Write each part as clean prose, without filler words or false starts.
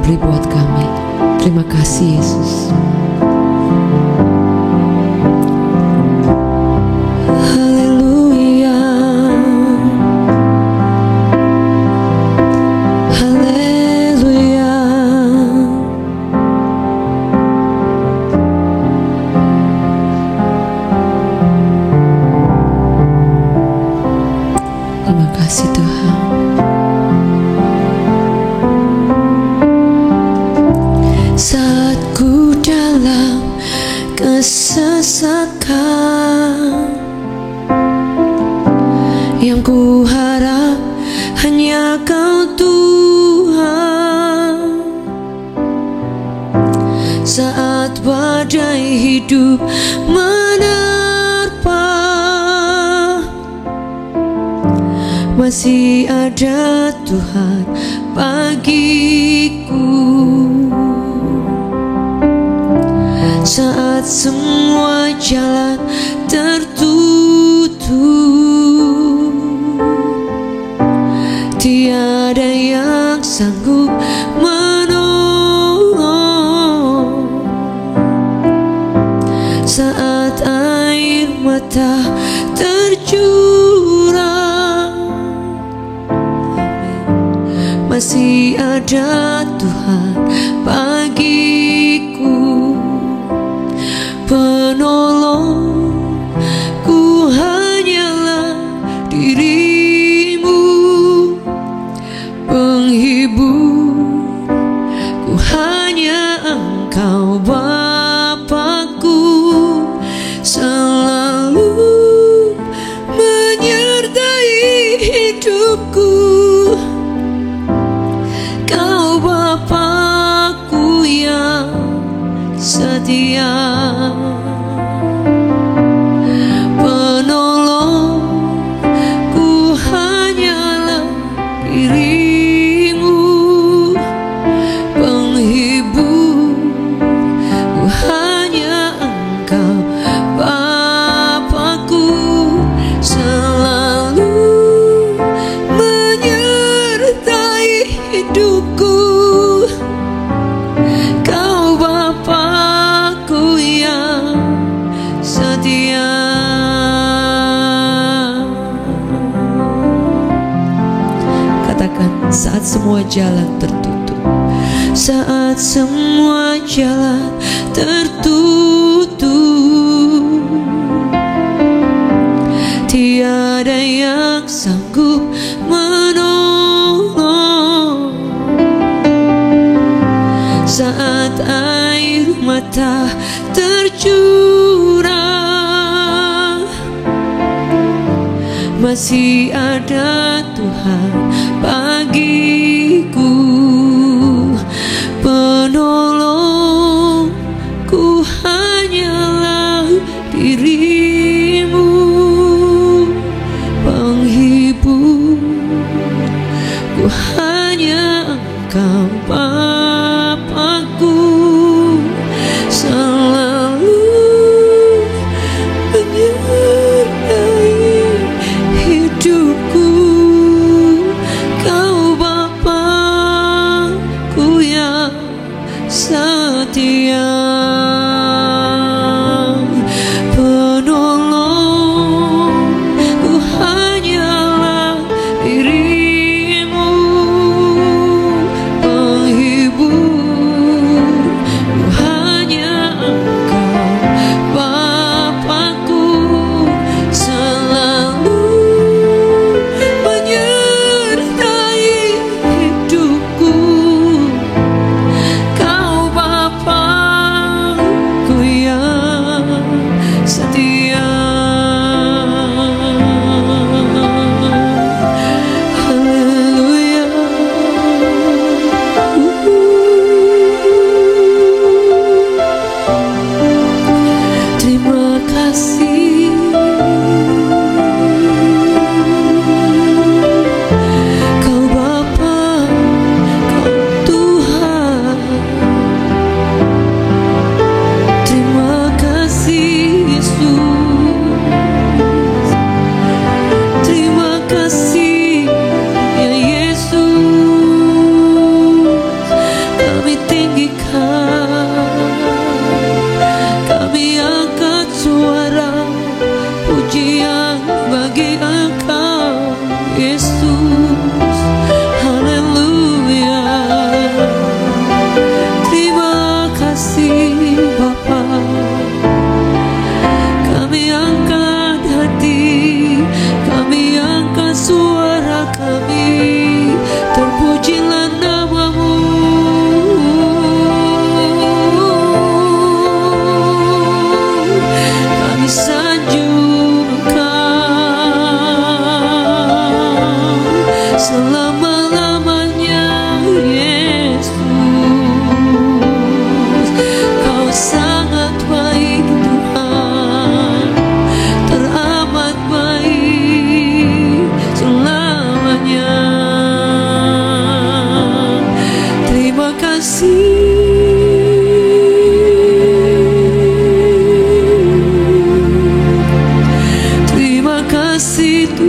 beri buat kami. Terima kasih Yesus. Haleluya, haleluya. Terima kasih Tuhan. Saat ku dalam kesesakan, yang ku harap hanya Kau Tuhan. Saat badai hidup menerpa, masih ada Tuhan bagiku. Saat semua jalan tertutup, tiada yang sanggup menolong. Saat air mata tercurah, masih ada Tuhan bagiku. Penolongku hanyalah diri-Mu, penghiburku hanya Engkau Bapa-Ku, selalu menyertai hidupku. Kau Bapa-Ku yang setia. Penolongku hanyalah diri-Mu, penghiburku hanya Engkau Bapa-Ku, selalu menyertai hidupku. Kau Bapa-Ku yang setia. Katakan, saat semua jalan tertutup, saat semua jalan tertutup, tiada yang sanggup menolong. Saat air mata tercurah, masih ada Tuhan bagiku. Penolongku hanyalah diri-Mu, penghiburku hanya Engkau Bapa-Ku, selalu menyertai hidupku. Kau Bapa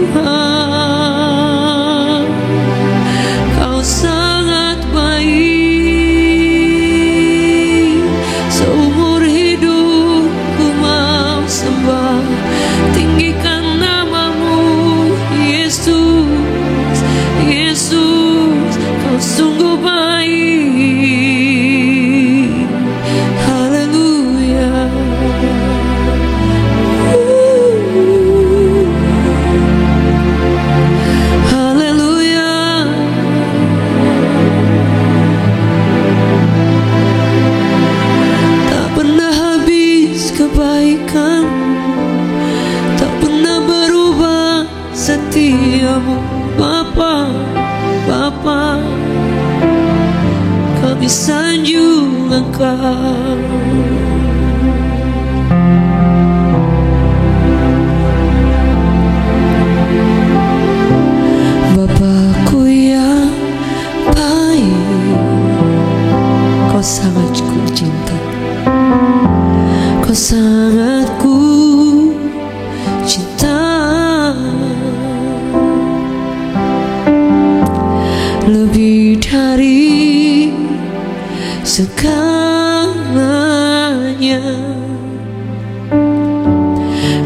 Tuhan, Kau sangat baik. Seumur hidup ku mau sembah, tinggikan namamu Yesus. Yesus, Kau sungguh baik. Haleluya. Haleluya. Tak pernah habis kebaikan, tak pernah berubah setiamu Bapa. Bapa, kami sanjung Engkau. Bapakku yang baik, Kau sangat ku cinta, Kau sangat ku cinta. Lebih dari segalanya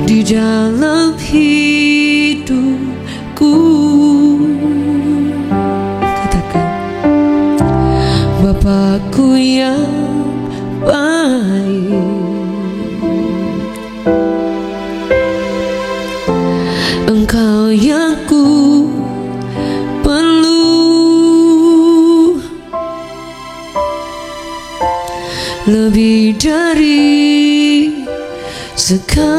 di dalam hidupku. Katakan, Bapakku yang baik, Engkau yang ku perlu. Lebih dari segalanya,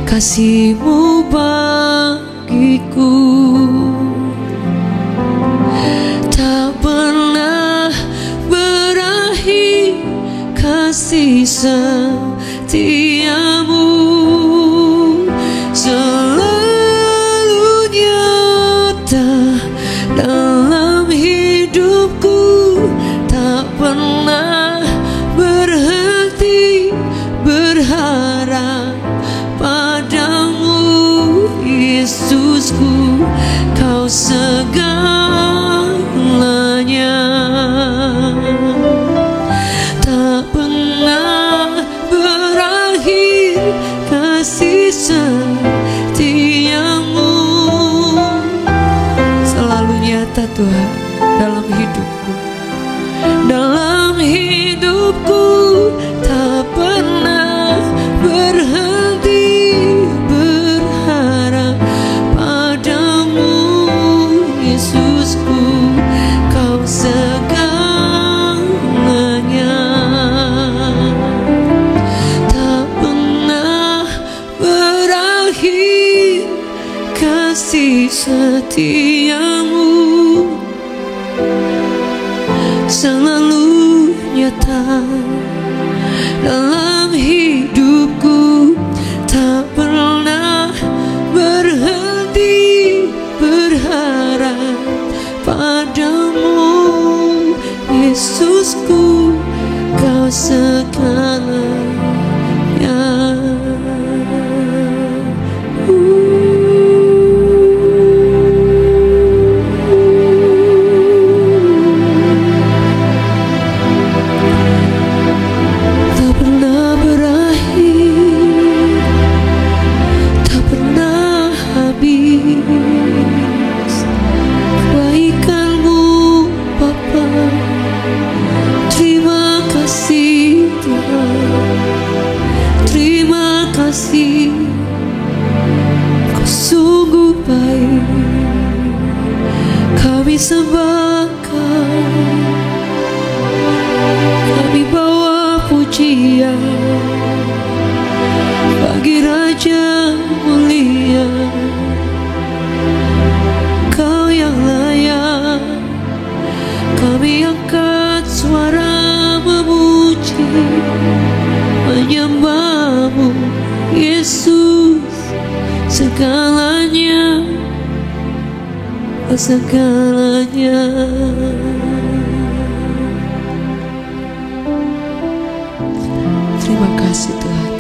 kasih-Mu bagiku tak pernah berakhir. Kasih setiamu selalu nyata dalam hidupku, tak pernah berhenti berharap padamu Yesusku. Kau segalanya, tak pernah berakhir kasih setiamu. Selalu nyata Tuhan dalam hidupku. Dalam hidupku tak pernah berhenti berharap padamu Yesusku. Kau segalanya, tak pernah berakhir kasih setiamu. Selalu nyata dalam hidupku, tak pernah berhenti berharap padamu Yesusku. Kau segalanya. Kau sungguh baik, kami sembah Kau, kami bawa pujian bagi Raja mulia. Kau yang layak, kami angkat suara memuji, menyembah-Mu Yesus. Segalanya, segalanya. Terima kasih Tuhan.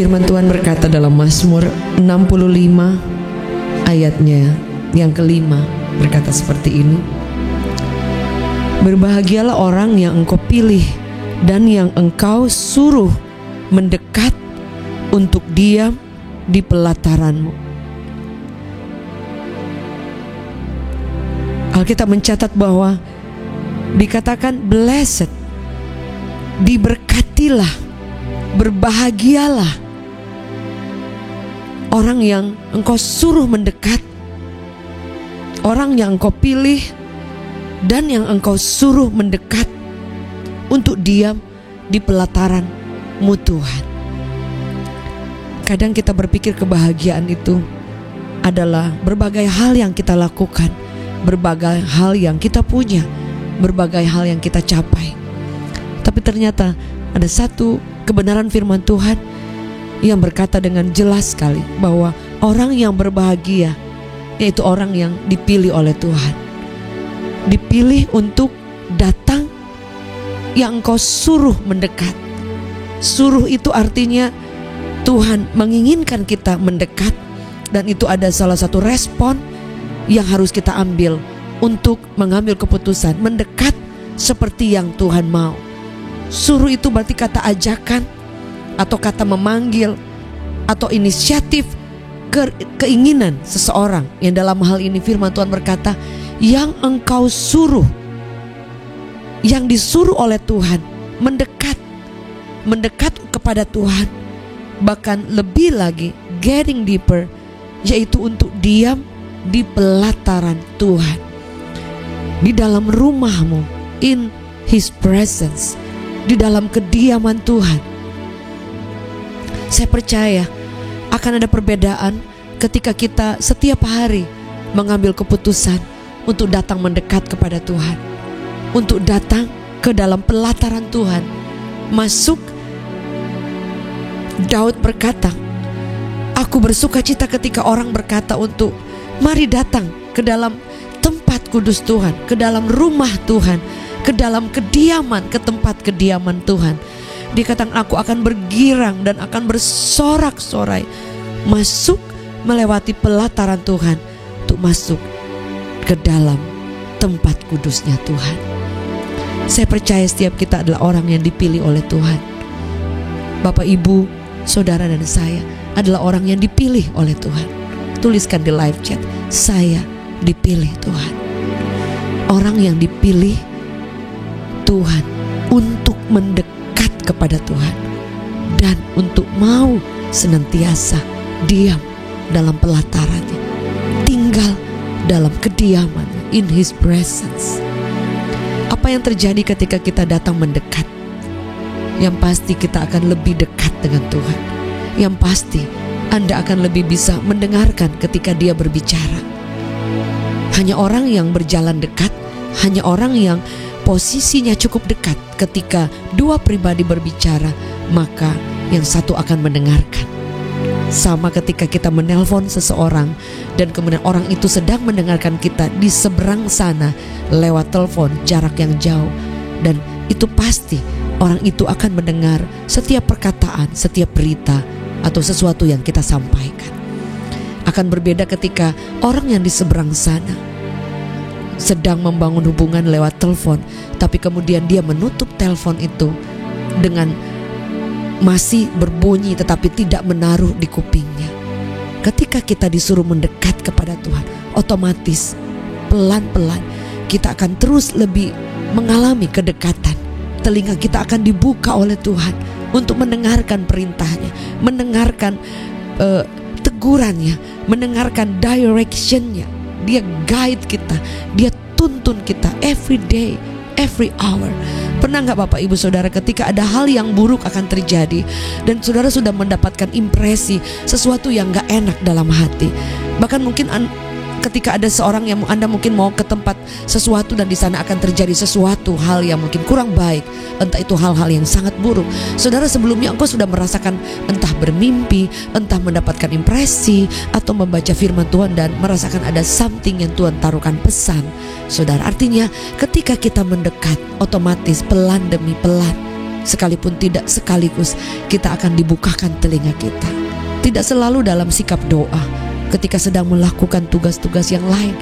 Firman Tuhan berkata dalam Mazmur 65 ayatnya yang kelima, berkata seperti ini: berbahagialah orang yang engkau pilih dan yang engkau suruh mendekat untuk diam di pelataranmu. Alkitab mencatat bahwa dikatakan blessed, diberkatilah, berbahagialah orang yang engkau suruh mendekat, orang yang engkau pilih dan yang engkau suruh mendekat untuk diam di pelataran-Mu Tuhan. Kadang kita berpikir kebahagiaan itu adalah berbagai hal yang kita lakukan, berbagai hal yang kita punya, berbagai hal yang kita capai. Tapi ternyata ada satu kebenaran firman Tuhan yang berkata dengan jelas sekali bahwa orang yang berbahagia yaitu orang yang dipilih oleh Tuhan, dipilih untuk datang yang engkau suruh mendekat. Suruh itu artinya Tuhan menginginkan kita mendekat, dan itu ada salah satu respon yang harus kita ambil untuk mengambil keputusan mendekat seperti yang Tuhan mau. Suruh itu berarti kata ajakan atau kata memanggil atau inisiatif keinginan seseorang, yang dalam hal ini firman Tuhan berkata yang engkau suruh, yang disuruh oleh Tuhan mendekat kepada Tuhan, bahkan lebih lagi getting deeper, yaitu untuk diam di pelataran Tuhan, di dalam rumahmu, in His presence, di dalam kediaman Tuhan. Saya percaya akan ada perbedaan ketika kita setiap hari mengambil keputusan untuk datang mendekat kepada Tuhan, untuk datang ke dalam pelataran Tuhan, masuk. Daud berkata, aku bersuka cita ketika orang berkata untuk mari datang ke dalam tempat kudus Tuhan, ke dalam rumah Tuhan, ke dalam kediaman, ke tempat kediaman Tuhan. Dikatakan aku akan bergirang dan akan bersorak-sorai masuk melewati pelataran Tuhan untuk masuk ke dalam tempat kudusnya Tuhan. Saya percaya setiap kita adalah orang yang dipilih oleh Tuhan. Bapak, Ibu, saudara dan saya adalah orang yang dipilih oleh Tuhan. Tuliskan di live chat, saya dipilih Tuhan. Orang yang dipilih Tuhan untuk mendekat kepada Tuhan dan untuk mau senantiasa diam dalam pelatarannya, tinggal dalam kediamannya, in His presence. Apa yang terjadi ketika kita datang mendekat? Yang pasti kita akan lebih dekat dengan Tuhan. Yang pasti Anda akan lebih bisa mendengarkan ketika Dia berbicara. Hanya orang yang berjalan dekat, hanya orang yang posisinya cukup dekat, ketika dua pribadi berbicara, maka yang satu akan mendengarkan. Sama ketika kita menelpon seseorang dan kemudian orang itu sedang mendengarkan kita di seberang sana lewat telepon jarak yang jauh, dan itu pasti orang itu akan mendengar setiap perkataan, setiap berita atau sesuatu yang kita sampaikan. Akan berbeda ketika orang yang di seberang sana sedang membangun hubungan lewat telepon, tapi kemudian dia menutup telepon itu dengan masih berbunyi tetapi tidak menaruh di kupingnya. Ketika kita disuruh mendekat kepada Tuhan, otomatis pelan-pelan kita akan terus lebih mengalami kedekatan. Telinga kita akan dibuka oleh Tuhan untuk mendengarkan perintahnya, mendengarkan tegurannya, mendengarkan directionnya. Dia guide kita, Dia tuntun kita every day, every hour. Pernah gak Bapak Ibu Saudara ketika ada hal yang buruk akan terjadi dan saudara sudah mendapatkan impresi sesuatu yang gak enak dalam hati, bahkan mungkin ketika ada seorang yang Anda mungkin mau ke tempat sesuatu dan di sana akan terjadi sesuatu hal yang mungkin kurang baik, entah itu hal-hal yang sangat buruk. Saudara, sebelumnya engkau sudah merasakan entah bermimpi, entah mendapatkan impresi atau membaca firman Tuhan dan merasakan ada something yang Tuhan taruhkan pesan. Saudara, artinya ketika kita mendekat, otomatis pelan demi pelan sekalipun tidak sekaligus, kita akan dibukakan telinga kita. Tidak selalu dalam sikap doa. Ketika sedang melakukan tugas-tugas yang lain,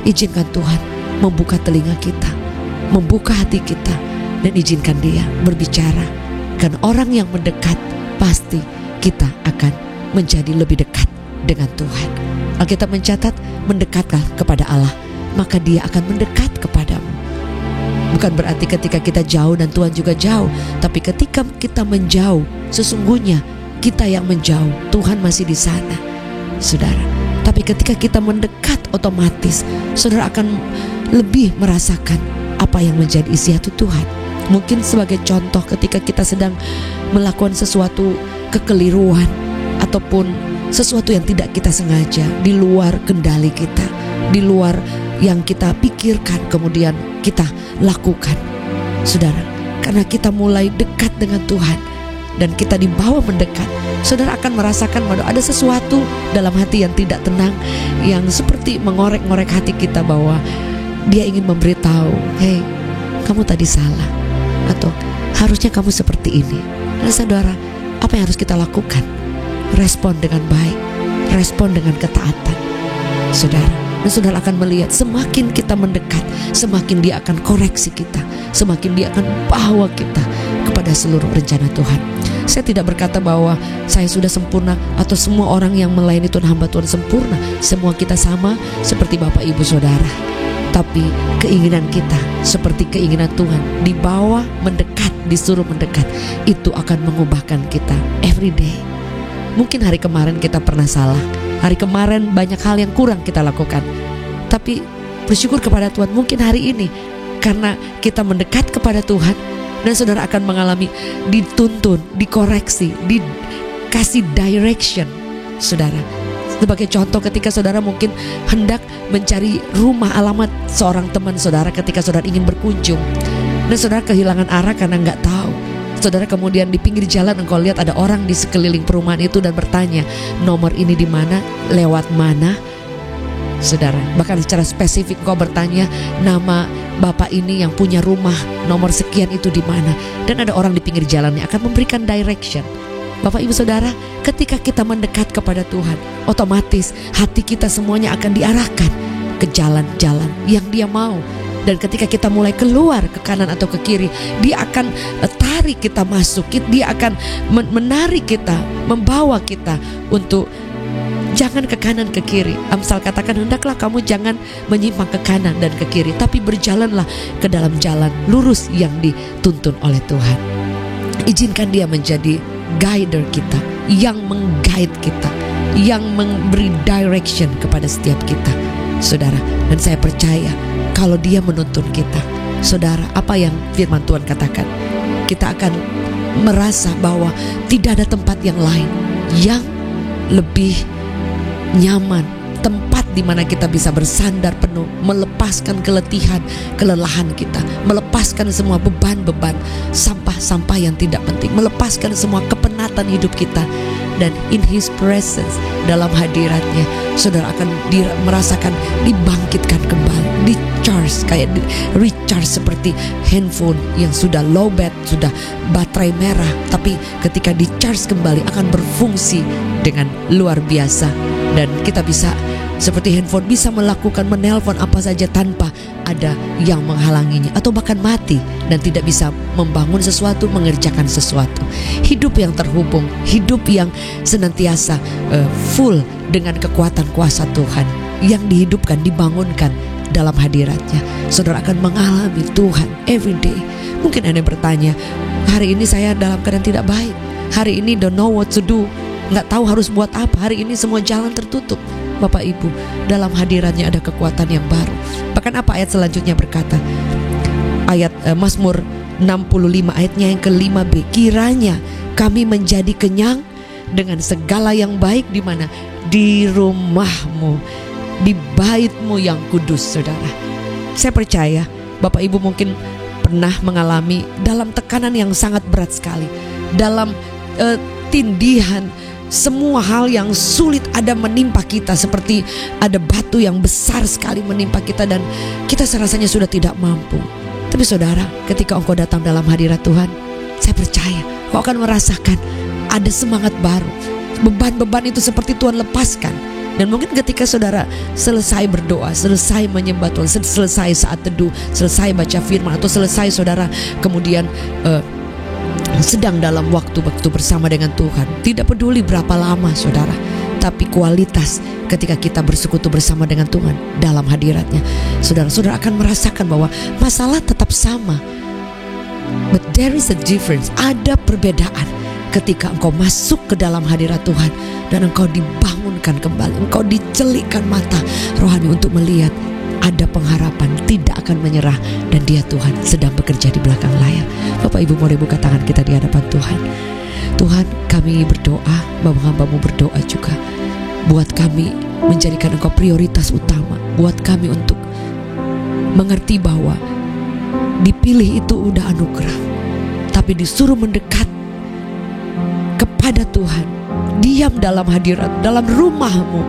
izinkan Tuhan membuka telinga kita, membuka hati kita, dan izinkan Dia berbicara. Karena orang yang mendekat, pasti kita akan menjadi lebih dekat dengan Tuhan. Alkitab mencatat, mendekatlah kepada Allah, maka Dia akan mendekat kepadamu. Bukan berarti ketika kita jauh dan Tuhan juga jauh, tapi ketika kita menjauh, sesungguhnya kita yang menjauh, Tuhan masih di sana, saudara. Tapi ketika kita mendekat, otomatis saudara akan lebih merasakan apa yang menjadi isi hati Tuhan. Mungkin sebagai contoh, ketika kita sedang melakukan sesuatu kekeliruan ataupun sesuatu yang tidak kita sengaja, di luar kendali kita, di luar yang kita pikirkan, kemudian kita lakukan, saudara, karena kita mulai dekat dengan Tuhan dan kita dibawa mendekat, saudara akan merasakan bahwa ada sesuatu dalam hati yang tidak tenang, yang seperti mengorek-ngorek hati kita bahwa Dia ingin memberitahu, hei, kamu tadi salah, atau harusnya kamu seperti ini. Dan saudara, apa yang harus kita lakukan? Respon dengan baik, respon dengan ketaatan, saudara. Dan saudara akan melihat, semakin kita mendekat, semakin Dia akan koreksi kita, semakin Dia akan bawa kita kepada seluruh rencana Tuhan. Saya tidak berkata bahwa saya sudah sempurna atau semua orang yang melayani Tuhan, hamba Tuhan sempurna. Semua kita sama seperti Bapak Ibu Saudara. Tapi keinginan kita seperti keinginan Tuhan, dibawa mendekat, disuruh mendekat, itu akan mengubahkan kita every day. Mungkin hari kemarin kita pernah salah, hari kemarin banyak hal yang kurang kita lakukan, tapi bersyukur kepada Tuhan, mungkin hari ini karena kita mendekat kepada Tuhan, dan saudara akan mengalami dituntun, dikoreksi, dikasih direction, saudara. Sebagai contoh, ketika saudara mungkin hendak mencari rumah, alamat seorang teman saudara ketika saudara ingin berkunjung, dan saudara kehilangan arah karena nggak tahu. Saudara kemudian di pinggir jalan engkau lihat ada orang di sekeliling perumahan itu dan bertanya, nomor ini di mana, lewat mana, saudara. Bahkan secara spesifik engkau bertanya, nama bapak ini yang punya rumah nomor sekian itu di mana, dan ada orang di pinggir jalan yang akan memberikan direction. Bapak Ibu Saudara, ketika kita mendekat kepada Tuhan, otomatis hati kita semuanya akan diarahkan ke jalan-jalan yang Dia mau. Dan ketika kita mulai keluar ke kanan atau ke kiri, Dia akan tarik kita masuk, Dia akan menarik kita, membawa kita untuk jangan ke kanan ke kiri. Amsal katakan, hendaklah kamu jangan menyimpang ke kanan dan ke kiri, tapi berjalanlah ke dalam jalan lurus yang dituntun oleh Tuhan. Izinkan Dia menjadi guider kita, yang meng-guide kita, yang memberi direction kepada setiap kita, saudara. Dan saya percaya kalau Dia menuntun kita, saudara, apa yang firman Tuhan katakan, kita akan merasa bahwa tidak ada tempat yang lain yang lebih nyaman, tempat di mana kita bisa bersandar penuh, melepaskan keletihan, kelelahan kita, melepaskan semua beban-beban, sampah-sampah yang tidak penting, melepaskan semua kepenatan hidup kita, dan in His presence, dalam hadiratnya, saudara akan merasakan dibangkitkan kembali, di-charge, kayak recharge seperti handphone yang sudah low bat, sudah baterai merah, tapi ketika di-charge kembali akan berfungsi dengan luar biasa. Dan kita bisa seperti handphone, bisa melakukan menelpon apa saja tanpa ada yang menghalanginya, atau bahkan mati dan tidak bisa membangun sesuatu, mengerjakan sesuatu. Hidup yang terhubung, hidup yang senantiasa full dengan kekuatan kuasa Tuhan, yang dihidupkan, dibangunkan dalam hadiratnya. Saudara akan mengalami Tuhan every day. Mungkin Anda bertanya, hari ini saya dalam keadaan tidak baik, hari ini don't know what to do, nggak tahu harus buat apa, hari ini semua jalan tertutup. Bapak Ibu, dalam hadiratnya ada kekuatan yang baru. Bahkan apa ayat selanjutnya berkata, ayat Mazmur 65 ayatnya yang ke-5b, kiranya kami menjadi kenyang dengan segala yang baik di mana? Di rumahmu, di baitmu yang kudus, saudara. Saya percaya Bapak Ibu mungkin pernah mengalami dalam tekanan yang sangat berat sekali, dalam tindihan, semua hal yang sulit ada menimpa kita, seperti ada batu yang besar sekali menimpa kita dan kita serasanya sudah tidak mampu. Tapi saudara, ketika engkau datang dalam hadirat Tuhan, Saya percaya kau akan merasakan ada semangat baru. Beban-beban itu seperti Tuhan lepaskan. Dan mungkin ketika saudara selesai berdoa, selesai menyembah Tuhan, selesai saat teduh, selesai baca firman, atau selesai saudara kemudian sedang dalam waktu-waktu bersama dengan Tuhan, tidak peduli berapa lama saudara, tapi kualitas ketika kita bersekutu bersama dengan Tuhan dalam hadiratnya, saudara-saudara akan merasakan bahwa masalah tetap sama, but there is a difference. Ada perbedaan ketika engkau masuk ke dalam hadirat Tuhan dan engkau dibangunkan kembali, engkau dicelikkan mata rohani untuk melihat ada pengharapan, tidak akan menyerah, dan Dia Tuhan sedang bekerja di belakang layar. Bapak Ibu, mari buka tangan kita di hadapan Tuhan. Tuhan, kami berdoa, hamba-Mu berdoa juga buat kami menjadikan Engkau prioritas utama, buat kami untuk mengerti bahwa dipilih itu udah anugerah, tapi disuruh mendekat kepada Tuhan, diam dalam hadirat, dalam rumah-Mu,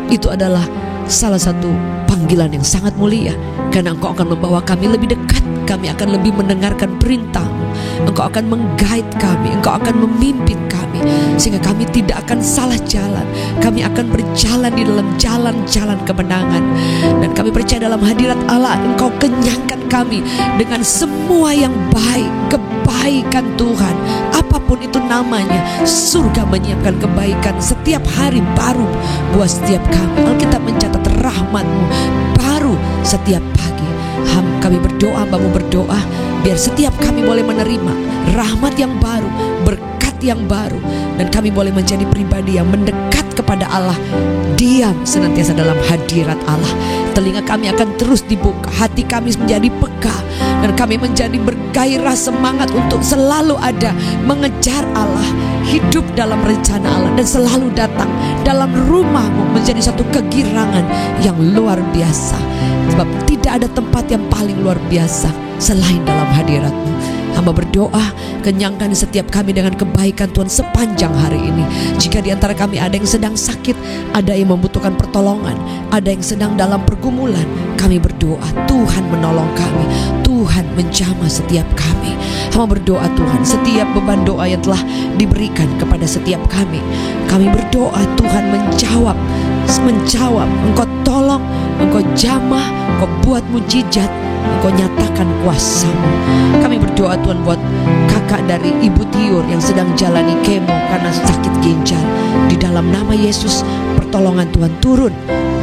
itu adalah salah satu panggilan yang sangat mulia. Karena Engkau akan membawa kami lebih dekat, kami akan lebih mendengarkan perintah-Mu, Engkau akan meng-guide kami, Engkau akan memimpin kami, sehingga kami tidak akan salah jalan. Kami akan berjalan di dalam jalan-jalan kemenangan. Dan kami percaya dalam hadirat Allah, Engkau kenyangkan kami dengan semua yang baik, kebaikan Tuhan, apapun itu namanya. Surga menyiapkan kebaikan setiap hari baru buat setiap kami. Alkitab mencatat rahmat-Mu baru setiap pagi. Kami berdoa, Hamba-Mu berdoa, biar setiap kami boleh menerima rahmat yang baru, berkat yang baru, dan kami boleh menjadi pribadi yang mendekat kepada Allah, diam senantiasa dalam hadirat Allah. Telinga kami akan terus dibuka, hati kami menjadi peka, dan kami menjadi bergairah semangat untuk selalu ada mengejar Allah, hidup dalam rencana Allah, dan selalu datang dalam rumah-Mu menjadi satu kegirangan yang luar biasa. Sebab tidak ada tempat yang paling luar biasa selain dalam hadirat-Mu. Hamba berdoa, kenyangkan setiap kami dengan kebaikan Tuhan sepanjang hari ini. Jika di antara kami ada yang sedang sakit, ada yang membutuhkan pertolongan, ada yang sedang dalam pergumulan, kami berdoa Tuhan menolong kami, Tuhan menjamah setiap kami. Hamba berdoa Tuhan, setiap beban doa yang telah diberikan kepada setiap kami berdoa Tuhan menjawab, Engkau tolong, Engkau jamah, Engkau buat mujizat, Engkau nyatakan kuasa-Mu. Kami berdoa Tuhan buat kakak dari Ibu Tiur yang sedang jalani kemo karena sakit ginjal. Di dalam nama Yesus, pertolongan Tuhan turun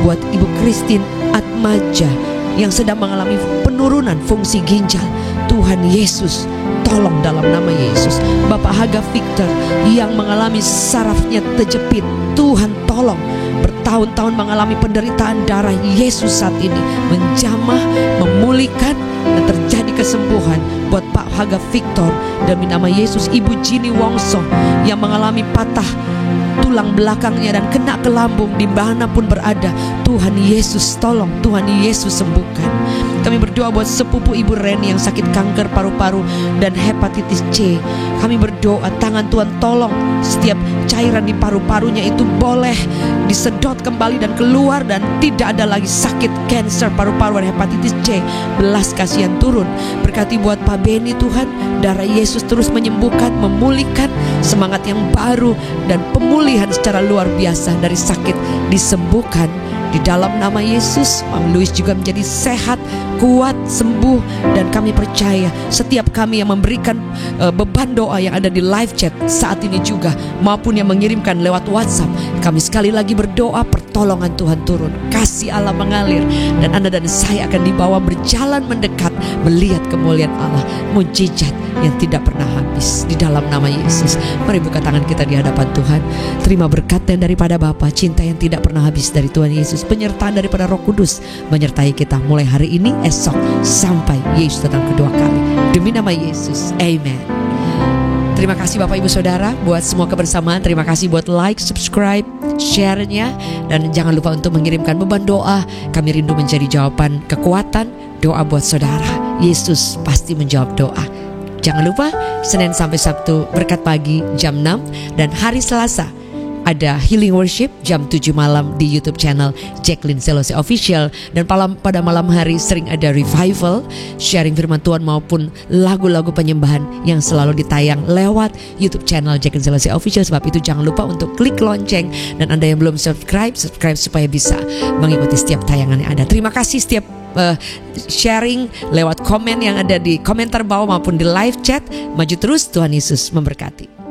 buat Ibu Christine Atmaja yang sedang mengalami penurunan fungsi ginjal. Tuhan Yesus tolong dalam nama Yesus. Bapak Haga Victor yang mengalami sarafnya terjepit, Tuhan tolong. Bertahun-tahun mengalami penderitaan darah, Yesus saat ini menjamah, memulihkan, dan terjadi kesembuhan buat Pak Haga Victor. Demi nama Yesus, Ibu Jini Wongso yang mengalami patah tulang belakangnya dan kena ke lambung dimanapun berada, Tuhan Yesus tolong, Tuhan Yesus sembuhkan. Kami berdoa buat sepupu Ibu Reni yang sakit kanker paru-paru dan hepatitis C. Kami berdoa tangan Tuhan tolong, setiap cairan di paru-parunya itu boleh disedot kembali dan keluar, dan tidak ada lagi sakit kanker paru-paru dan hepatitis C. Belas kasihan turun. Berkati buat Pak Beni Tuhan, darah Yesus terus menyembuhkan, memulihkan, semangat yang baru dan pemulihan secara luar biasa dari sakit disembuhkan. Di dalam nama Yesus, Mama Louis juga menjadi sehat, kuat, sembuh. Dan kami percaya setiap kami yang memberikan beban doa yang ada di live chat saat ini juga, maupun yang mengirimkan lewat WhatsApp, kami sekali lagi berdoa pertolongan Tuhan turun, kasih Allah mengalir, dan Anda dan saya akan dibawa berjalan mendekat melihat kemuliaan Allah, mujizat yang tidak pernah habis di dalam nama Yesus. Mari buka tangan kita di hadapan Tuhan. Terima berkat yang daripada Bapa, cinta yang tidak pernah habis dari Tuhan Yesus, penyertaan daripada Roh Kudus menyertai kita mulai hari ini, esok, sampai Yesus datang kedua kali. Demi nama Yesus, amen. Terima kasih Bapak Ibu Saudara buat semua kebersamaan. Terima kasih buat like, subscribe, share-nya, dan jangan lupa untuk mengirimkan beban doa. Kami rindu menjadi jawaban kekuatan doa buat saudara. Yesus pasti menjawab doa. Jangan lupa Senin sampai Sabtu berkat pagi jam 6, dan hari Selasa ada healing worship jam 7 malam di YouTube channel Jacqueline Selose Official. Dan pada malam hari sering ada revival, sharing firman Tuhan maupun lagu-lagu penyembahan yang selalu ditayang lewat YouTube channel Jacqueline Selose Official. Sebab itu jangan lupa untuk klik lonceng, dan Anda yang belum subscribe supaya bisa mengikuti setiap tayangan yang ada. Terima kasih setiap sharing lewat komen yang ada di komentar bawah maupun di live chat. Maju terus, Tuhan Yesus memberkati.